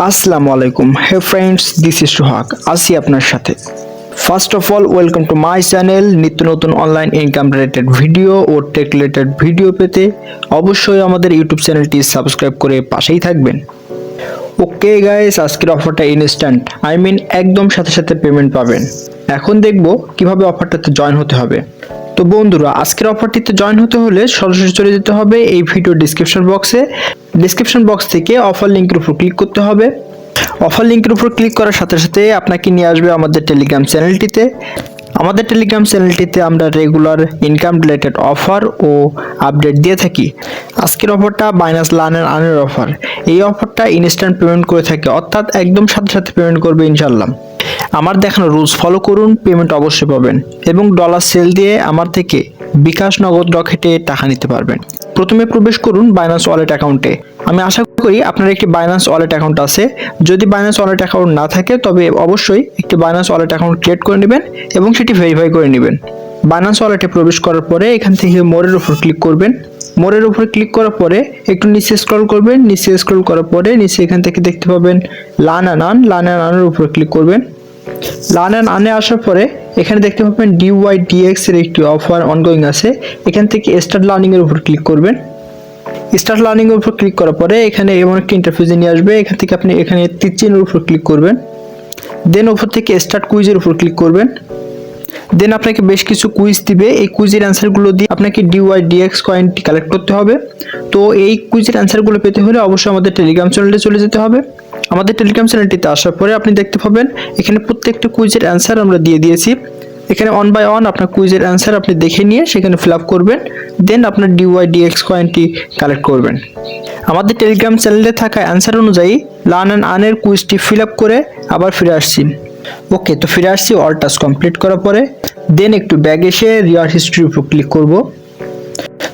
আসসালামু আলাইকুম। হে friends, this is সোহাগ, আছি আপনার সাথে। First of all welcome to my channel. নিত্য নতুন অনলাইন ইনকাম রিলেটেড ভিডিও ও টেক রিলেটেড ভিডিও পেতে অবশ্যই আমাদের ইউটিউব চ্যানেলটি সাবস্ক্রাইব করে পাশেই থাকবেন। ওকে গাইস, আজকের অফারটা ইনস্ট্যান্ট, একদম সাথে সাথে পেমেন্ট পাবেন। এখন দেখব কিভাবে অফারটাতে জয়েন হতে হবে। তো বন্ধুরা, আজকের অফারটিতে জয়েন হতে হলে সরাসরি চলে যেতে হবে এই ভিডিও ডিসক্রিপশন বক্স থেকে অফার লিংকের উপর ক্লিক করতে হবে। অফার লিংকের উপর ক্লিক করার সাথে সাথে আপনাকে নিয়ে আসবে আমাদের টেলিগ্রাম চ্যানেলটিতে। আমাদের টেলিগ্রাম চ্যানেলটিতে আমরা রেগুলার ইনকাম রিলেটেড অফার ও আপডেট দিয়ে থাকি। আজকের অফারটা বাইনান্স লার্ন এন্ড আর্নের অফার। এই অফারটা ইনস্ট্যান্ট পেমেন্ট করে থাকে, অর্থাৎ একদম সাথে সাথে পেমেন্ট করবে ইনশাল্লাহ। আমার দেখানো রুলস ফলো করুন, পেমেন্ট অবশ্যই পাবেন এবং ডলার সেল দিয়ে আমার থেকে বিকাশ নগদ রকেটে টাকা নিতে পারবেন। প্রথমে প্রবেশ করুন বাইনান্স ওয়ালেট অ্যাকাউন্টে। আমি আশা করি আপনার একটি বাইনান্স ওয়ালেট অ্যাকাউন্ট আছে। যদি বাইনান্স ওয়ালেট অ্যাকাউন্ট না থাকে তবে অবশ্যই একটি বাইনান্স ওয়ালেট অ্যাকাউন্ট ক্রিয়েট করে নেবেন এবং সেটি ভেরিফাই করে নেবেন। বাইনান্স ওয়ালেটে প্রবেশ করার পরে এখান থেকে মোরের উপর ক্লিক করবেন। মোরের উপর ক্লিক করার পরে একটু নিচে স্ক্রল করবেন। নিচে স্ক্রল করার পরে নিচে এখান থেকে দেখতে পাবেন লার্ন অ্যান্ড আর্নের উপর ক্লিক করবেন। লার্ন অ্যান্ড আর্নে আসার পরে এখানে দেখতে পাবেন DYDX এর একটি অফার অনগোয়িং আছে। এখান থেকে স্টার্ট লার্নিং এর উপর ক্লিক করবেন। স্টার্ট লার্নিং এর উপর ক্লিক করার পরে এখানে এমন একটা ইন্টারফেসে নিয়ে আসবে। এখান থেকে আপনি এখানে তীর চিহ্নের উপর ক্লিক করবেন। দেন উপর থেকে স্টার্ট কুইজের উপর ক্লিক করবেন। দেন আপনাকে বেশ কিছু কুইজ দিবে। এই কুইজের অ্যান্সারগুলো দিয়ে আপনাকে DYDX কয়েনটি কালেক্ট করতে হবে। তো এই কুইজের অ্যান্সারগুলো পেতে হলে অবশ্যই আমাদের টেলিগ্রাম চ্যানেলে চলে যেতে হবে। আমাদের টেলিগ্রাম চ্যানেলটিতে আসার পরে আপনি দেখতে পাবেন এখানে প্রত্যেকটা কুইজের অ্যান্সার আমরা দিয়ে দিয়েছি। এখানে ওয়ান বাই ওয়ান আপনার কুইজের অ্যান্সার আপনি দেখে নিয়ে সেখানে ফিল আপ করবেন। দেন আপনার DYDX কয়েনটি কালেক্ট করবেন। আমাদের টেলিগ্রাম চ্যানেলে থাকা অ্যান্সার অনুযায়ী লার্ন অ্যান্ড আর্নের কুইজটি ফিল আপ করে আবার ফিরে আসছি। ওকে, তো ফিরে আসছি অল টাস্ক কমপ্লিট করার পরে। দেন একটু ব্যাগ এসে রিওয়ার্ড হিস্ট্রির উপর ক্লিক করব।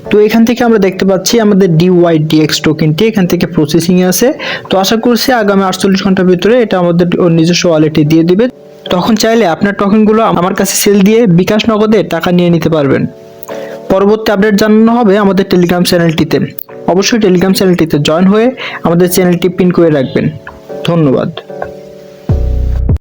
তো এখান থেকে আমরা দেখতে পাচ্ছি আমাদের DYDX টোকেনটি এখান থেকে প্রসেসিংয়ে আছে। তো আশা করছি আগামী 48 ঘন্টার ভিতরে এটা আমাদের নিজস্ব ওয়ালেটে দিয়ে দিবে। তখন চাইলে আপনার টোকেনগুলো আমার কাছে সেল দিয়ে বিকাশ নগদে টাকা নিয়ে নিতে পারবেন। পরবর্তী আপডেট জানানো হবে আমাদের টেলিগ্রাম চ্যানেলটিতে। অবশ্যই টেলিগ্রাম চ্যানেলটিতে জয়েন হয়ে আমাদের চ্যানেলটি পিন করে রাখবেন। ধন্যবাদ।